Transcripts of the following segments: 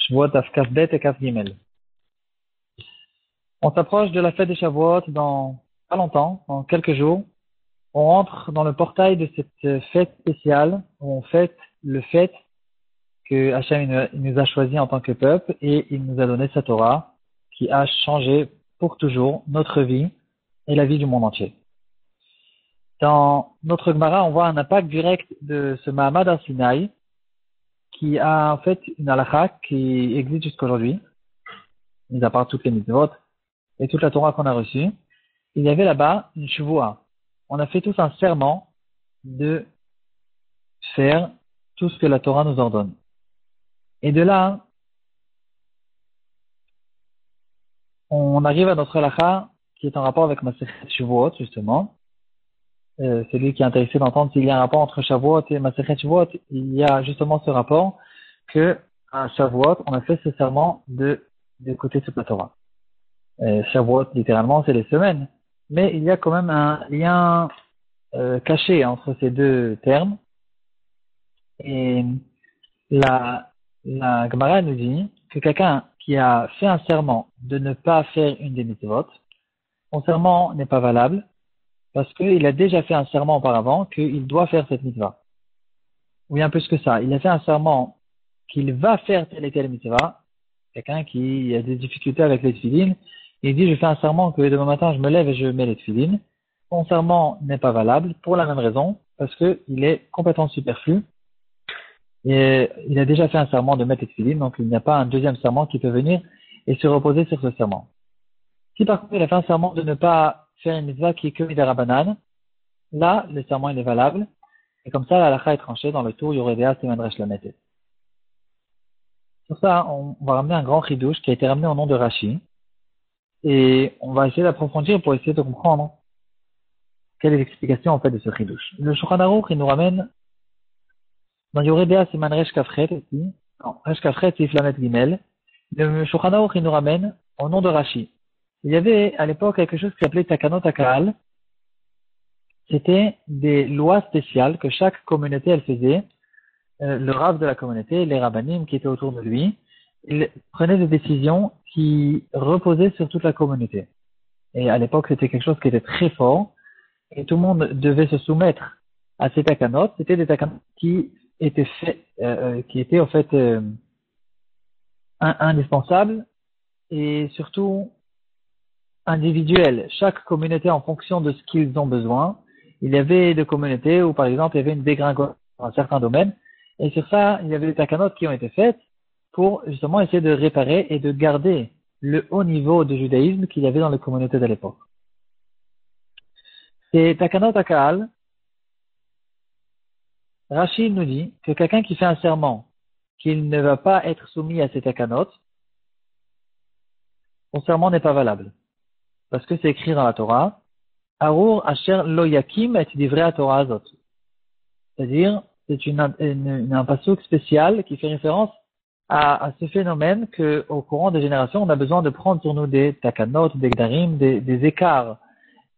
Shavuot Taf Kaf Bet et Kaf Gimel. On s'approche de la fête de Shavuot dans pas longtemps, dans quelques jours. On rentre dans le portail de cette fête spéciale où on fête le fait que Hachem nous a choisi en tant que peuple et il nous a donné sa Torah qui a changé pour toujours notre vie et la vie du monde entier. Dans notre Gemara, on voit un impact direct de ce Mahamad al-Sinaï qui a en fait une halakha qui existe jusqu'aujourd'hui, mis à part toutes les mitzvot et toute la Torah qu'on a reçue. Il y avait là-bas une shvuah. On a fait tous un serment de faire tout ce que la Torah nous ordonne. Et de là, on arrive à notre halakha qui est en rapport avec Masechet Shavuot, justement. Celui qui est intéressé d'entendre s'il y a un rapport entre Shavuot et Masechet Shavuot, il y a justement ce rapport que à Shavuot, on a fait ce serment d'écouter toute la Torah. Shavuot, littéralement, c'est les semaines. Mais il y a quand même un lien caché entre ces deux termes. Et la Gemara nous dit que quelqu'un qui a fait un serment de ne pas faire une des mitzvot, son serment n'est pas valable parce qu'il a déjà fait un serment auparavant qu'il doit faire cette mitzvah. Ou bien plus que ça, il a fait un serment qu'il va faire telle et telle mitzvah. Quelqu'un qui a des difficultés avec les tefilines, il dit je fais un serment que demain matin je me lève et je mets les tefilines. Son serment n'est pas valable pour la même raison, parce qu'il est complètement superflu. Et il a déjà fait un serment de mettre les tefilines, donc il n'y a pas un deuxième serment qui peut venir et se reposer sur ce serment. Si par contre il a fait un serment de ne pas faire une mitzvah qui est que midarabanan, là le serment il est valable, et comme ça la halakha est tranchée dans le tour Yoredea Siman Resh Lametet. Sur ça, on va ramener un grand chidouche qui a été ramené au nom de Rashi, et on va essayer d'approfondir pour essayer de comprendre quelle est l'explication en fait de ce chidouche. Le Shulchan Aruch il nous ramène dans Yoredea Siman Resh Kafret ici, non, Resh Kafret Sif Lamet Gimel, le Shulchan Aruch il nous ramène au nom de Rashi. Il y avait à l'époque quelque chose qui s'appelait Takanot HaKahal. C'était des lois spéciales que chaque communauté elle faisait. Le rav de la communauté, les rabbanim qui étaient autour de lui, ils prenaient des décisions qui reposaient sur toute la communauté. Et à l'époque, c'était quelque chose qui était très fort, et tout le monde devait se soumettre à ces takanot. C'était des takanot qui étaient faits, qui étaient en fait indispensables et surtout individuels. Chaque communauté en fonction de ce qu'ils ont besoin. Il y avait des communautés où, par exemple, il y avait une dégringolade dans un certain domaine. Et sur ça, il y avait des takanot qui ont été faites pour justement essayer de réparer et de garder le haut niveau de judaïsme qu'il y avait dans les communautés de l'époque. Ces takanot HaKahal, Rashi nous dit que quelqu'un qui fait un serment qu'il ne va pas être soumis à ces takanot, son serment n'est pas valable. Parce que c'est écrit dans la Torah, Arur Asher Lo Yakim et Divrei Torah Azot. C'est-à-dire, c'est un passouk spécial qui fait référence à ce phénomène qu'au courant des générations, on a besoin de prendre sur nous des takanot, des gdarim, des écarts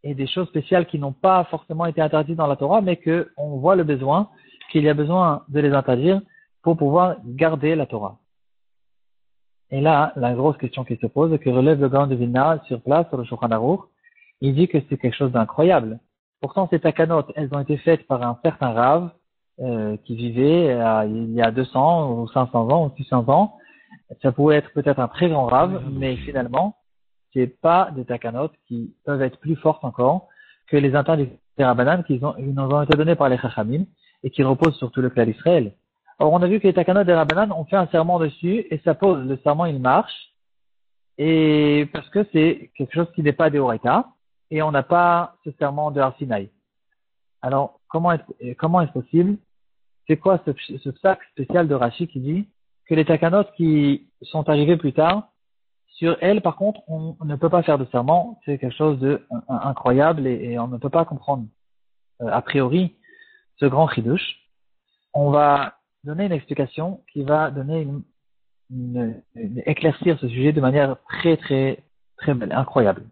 et des choses spéciales qui n'ont pas forcément été interdites dans la Torah, mais qu'on voit le besoin, qu'il y a besoin de les interdire pour pouvoir garder la Torah. Et là, la grosse question qui se pose, que relève le Gaon de Vilna sur place, sur le Shulchan Aruch, il dit que c'est quelque chose d'incroyable. Pourtant, ces takanot, elles ont été faites par un certain Rav, qui vivait il y a 200 ou 500 ans ou 600 ans. Ça pouvait être peut-être un très grand Rav, mais finalement, c'est pas des takanot qui peuvent être plus fortes encore que les interdits des Rabbanan qui nous ont été donnés par les Chachamim et qui reposent sur tout le clan d'Israël. Or, on a vu que les takanot des Rabbanan ont fait un serment dessus et ça pose, le serment il marche, et parce que c'est quelque chose qui n'est pas des Horaïta, et on n'a pas ce serment de Har Sinaï. Alors, comment est-ce possible? C'est quoi ce sac spécial de Rashi qui dit que les takanot qui sont arrivés plus tard, sur elles, par contre, on ne peut pas faire de serment. C'est quelque chose de incroyable et on ne peut pas comprendre a priori ce grand chidouche. On va donner une explication qui va donner éclaircir ce sujet de manière très très très belle, incroyable.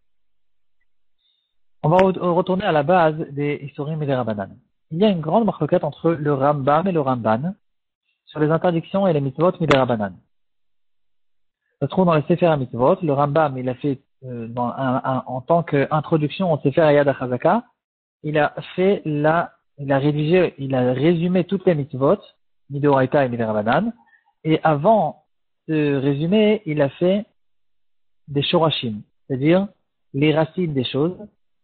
On va retourner à la base des Isurim et des Rabbanan. Il y a une grande marloquette entre le Rambam et le Ramban sur les interdictions et les mitzvot midei Rabbanan. Ça se trouve dans le Sefer HaMitzvot. Le Rambam, il a fait, en tant qu'introduction au Sefer Yad HaChazaka, il a rédigé, il a résumé toutes les mitzvot, Midoraita et Midirabanan, et avant de résumer, il a fait des shorashim, c'est-à-dire les racines des choses,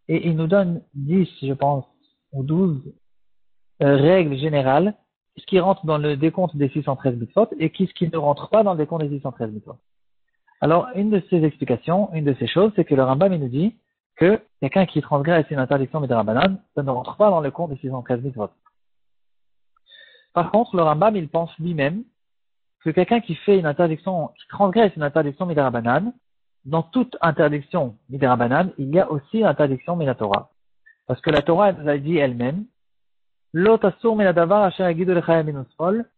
et il nous donne 10, je pense, ou 12 règles générales, ce qui rentre dans le décompte des 613 mitzvot, et ce qui ne rentre pas dans le décompte des 613 mitzvot. Alors, une de ces explications, une de ces choses, c'est que le Rambam, il nous dit que quelqu'un qui transgresse une interdiction Midirabanan, ça ne rentre pas dans le compte des 613 mitzvot. Par contre, le Rambam, il pense lui-même que quelqu'un qui fait une interdiction, qui transgresse une interdiction Midirabanan, dans toute interdiction Midirabanan, il y a aussi l'interdiction Minatora. Parce que la Torah, elle nous a dit elle-même, Lo tasur minadavar asher yagidu lecha yamin usmol,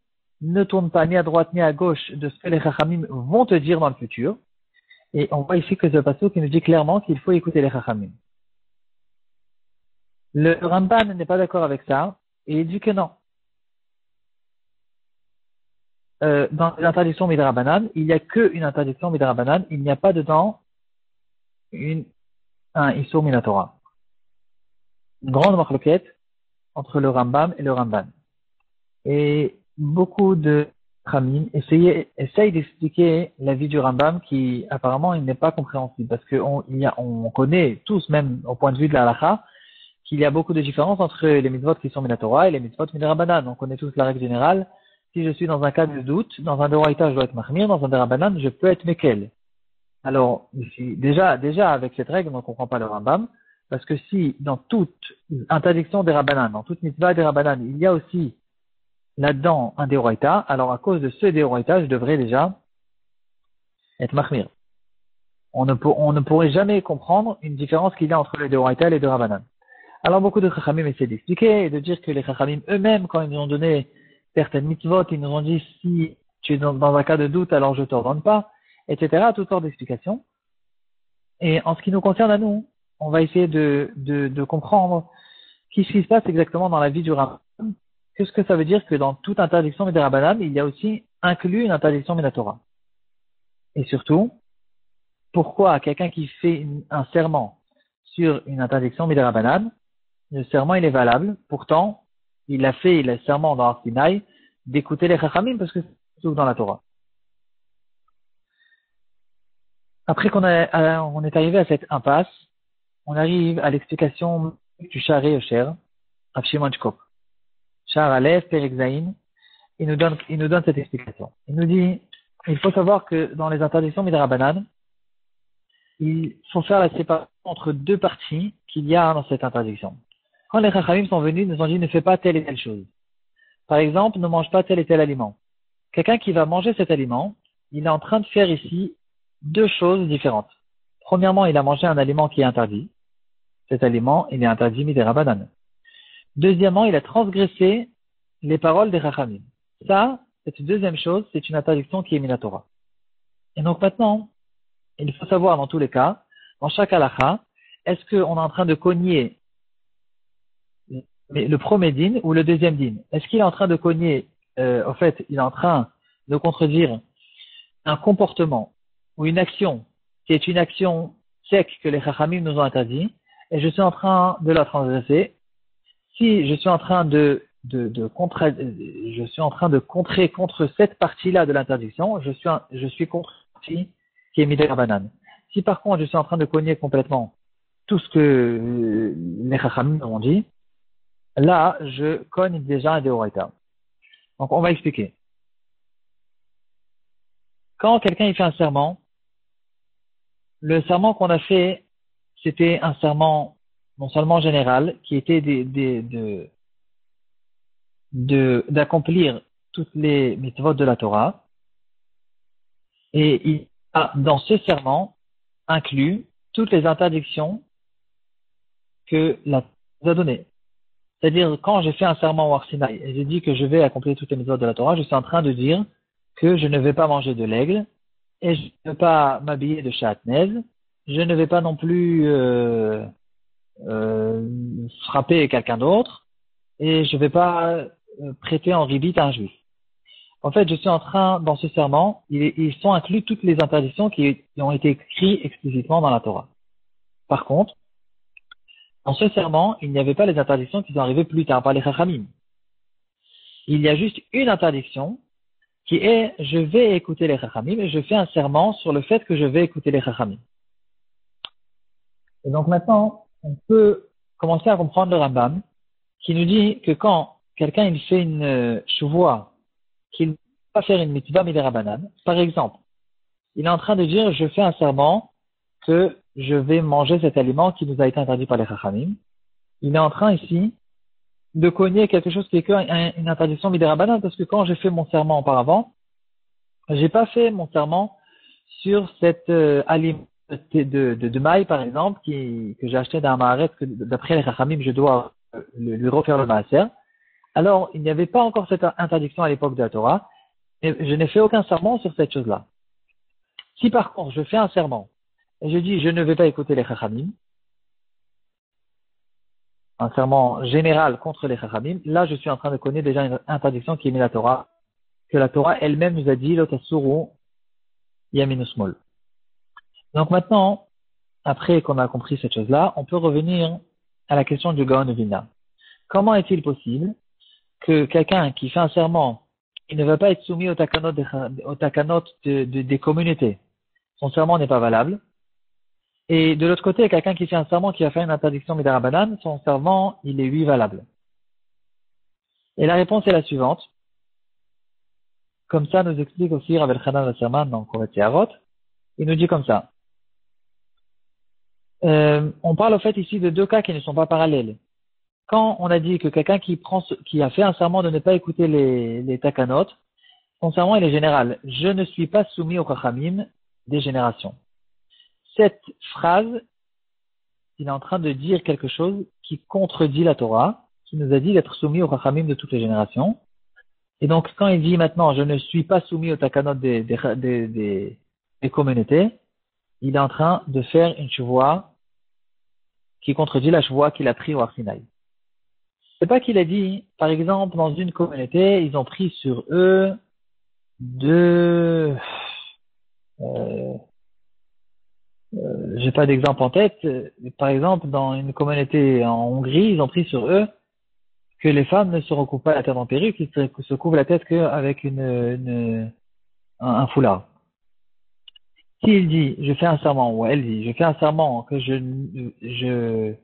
ne tourne pas ni à droite ni à gauche de ce que les Chachamim vont te dire dans le futur. Et on voit ici que ce passage qui nous dit clairement qu'il faut écouter les Chachamim. Le Ramban n'est pas d'accord avec ça, et il dit que non. Dans les interdictions Midrabanan, il n'y a qu'une interdiction Midrabanan, il n'y a pas dedans un Issur Minatora. Une grande marloquette entre le Rambam et le Ramban. Et beaucoup de Khamim essayent d'expliquer la vie du Rambam qui apparemment il n'est pas compréhensible parce on connaît tous, même au point de vue de la halakha, qu'il y a beaucoup de différences entre les mitzvot qui sont Minatora et les mitzvot Midrabanan. On connaît tous la règle générale. Si je suis dans un cas de doute, dans un Doraïta, je dois être Mahmir, dans un Derabanan, je peux être Mekel. Alors, ici, déjà, avec cette règle, on ne comprend pas le Rambam, parce que si, dans toute interdiction des Rabbanan, dans toute mitzvah des Rabbanan, il y a aussi là-dedans un Doraïta, alors à cause de ce Doraïta, je devrais déjà être Mahmir. On ne pourrait jamais comprendre une différence qu'il y a entre les Doraïta et les Rabbanan. Alors, beaucoup de Chachamim essaient d'expliquer et de dire que les Chachamim eux-mêmes, quand ils nous ont donné certaines mitzvot, ils nous ont dit si tu es dans un cas de doute, alors je ne t'ordonne pas, etc. Toutes sortes d'explications. Et en ce qui nous concerne à nous, on va essayer de comprendre ce qui se passe exactement dans la vie du Rambam. Qu'est-ce que ça veut dire que dans toute interdiction Midrabanan, il y a aussi inclus une interdiction Minatora. Et surtout, pourquoi quelqu'un qui fait un serment sur une interdiction Midrabanan, le serment il est valable, pourtant, il a fait le serment dans Arsinaï d'écouter les Chachamim parce que c'est tout dans la Torah. Après qu'on on est arrivé à cette impasse, on arrive à l'explication du Sha'arei Yosher, Rav Shimon Shkop. Sha'ar Aleph, Perek Zayin, il nous donne cette explication. Il nous dit, il faut savoir que dans les interdictions Midrabanan, il faut faire la séparation entre deux parties qu'il y a dans cette interdiction. Quand les Chachamim sont venus, ils nous ont dit ne fais pas telle et telle chose. Par exemple, ne mange pas tel et tel aliment. Quelqu'un qui va manger cet aliment, il est en train de faire ici deux choses différentes. Premièrement, il a mangé un aliment qui est interdit. Cet aliment, il est interdit midirabanan. Deuxièmement, il a transgressé les paroles des Chachamim. Ça, cette deuxième chose, c'est une interdiction qui est minatora. Et donc maintenant, il faut savoir dans tous les cas, dans chaque halakha, est-ce qu'on est en train de cogner le premier din ou le deuxième din? Est-ce qu'il est en train de cogner, au fait, il est en train de contredire un comportement ou une action qui est une action sec que les Chachamim nous ont interdit, et je suis en train de la transgresser? Si je suis en train je suis en train de contrer contre cette partie-là de l'interdiction, je suis contre la partie qui est midei rabanan. Si par contre je suis en train de cogner complètement tout ce que les Chachamim ont dit, là, je cogne déjà un Deoraita. Donc, on va expliquer. Quand quelqu'un il fait un serment, le serment qu'on a fait, c'était un serment non seulement général, qui était d'accomplir toutes les mitzvot de la Torah, et il a, dans ce serment, inclus toutes les interdictions que la Torah nous a données. C'est-à-dire, quand j'ai fait un serment au Arsinaï et j'ai dit que je vais accomplir toutes les mitzvot de la Torah, je suis en train de dire que je ne vais pas manger de l'aigle, et je ne vais pas m'habiller de chatnez, je ne vais pas non plus frapper quelqu'un d'autre, et je ne vais pas prêter en ribit à un juif. En fait, je suis en train, dans ce serment, ils sont inclus toutes les interdictions qui ont été écrites explicitement dans la Torah. Par contre, dans ce serment, il n'y avait pas les interdictions qui sont arrivées plus tard par les Chachamim. Il y a juste une interdiction qui est, je vais écouter les Chachamim et je fais un serment sur le fait que je vais écouter les Chachamim. Et donc maintenant, on peut commencer à comprendre le Rambam qui nous dit que quand quelqu'un il fait une chouvoua, qu'il ne peut pas faire une mitzvah midirabanan, par exemple, il est en train de dire je fais un serment que je vais manger cet aliment qui nous a été interdit par les Chachamim. Il est en train ici de cogner quelque chose qui est une interdiction midirabanan parce que quand j'ai fait mon serment auparavant, j'ai pas fait mon serment sur cet aliment de maïs, par exemple, que j'ai acheté d'un maaret, que d'après les Chachamim, je dois lui refaire le maaser. Alors, il n'y avait pas encore cette interdiction à l'époque de la Torah, et je n'ai fait aucun serment sur cette chose-là. Si par contre, je fais un serment, et je dis, je ne vais pas écouter les Chachamim, un serment général contre les Chachamim, là, je suis en train de connaître déjà une interdiction qui est mise à la Torah, que la Torah elle-même nous a dit, Lotasuru Yaminusmol. Donc maintenant, après qu'on a compris cette chose-là, on peut revenir à la question du Gaon Vina. Comment est-il possible que quelqu'un qui fait un serment, qui ne va pas être soumis aux takanot des communautés, son serment n'est pas valable, et de l'autre côté, quelqu'un qui fait un serment qui va faire une interdiction midarabanan, son serment, il est lui valable. Et la réponse est la suivante. Comme ça nous explique aussi Rav Elchanan Wasserman dans Koret Yaharot. Il nous dit comme ça. On parle au fait ici de deux cas qui ne sont pas parallèles. Quand on a dit que quelqu'un qui a fait un serment de ne pas écouter les takanot, son serment il est général. Je ne suis pas soumis au Chachamim des générations. Cette phrase, il est en train de dire quelque chose qui contredit la Torah, qui nous a dit d'être soumis au Chachamim de toutes les générations. Et donc, quand il dit maintenant, je ne suis pas soumis au takanot des communautés, il est en train de faire une chouvoua qui contredit la chouvoua qu'il a pris au Har Sinaï. C'est pas qu'il a dit, par exemple, dans une communauté, ils ont pris sur eux j'ai pas d'exemple en tête, par exemple, dans une communauté en Hongrie, ils ont pris sur eux que les femmes ne se recouvrent pas la tête en perruque, ils se couvrent la tête qu'avec un foulard. S'il dit, je fais un serment, ou elle dit, je fais un serment que je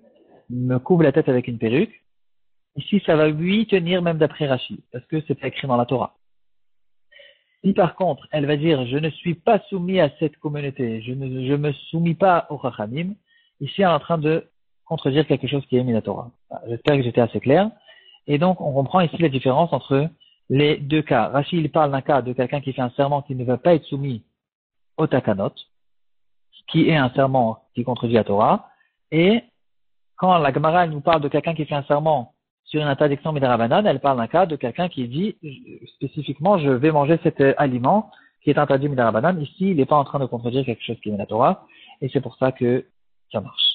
me couvre la tête avec une perruque, ici, ça va lui tenir même d'après Rashi, parce que c'est pas écrit dans la Torah. Si par contre, elle va dire, je ne suis pas soumis à cette communauté, je me soumis pas au Chachamim, ici, elle est en train de contredire quelque chose qui est mis dans la Torah. J'espère que j'étais assez clair. Et donc, on comprend ici la différence entre les deux cas. Rashi, il parle d'un cas de quelqu'un qui fait un serment qui ne va pas être soumis au takanot, qui est un serment qui contredit la Torah. Et quand la Gemara nous parle de quelqu'un qui fait un serment sur une interdiction midarabanan, elle parle d'un cas de quelqu'un qui dit spécifiquement je vais manger cet aliment qui est interdit midarabanan. Ici, il n'est pas en train de contredire quelque chose qui est dans la Torah, et c'est pour ça que ça marche.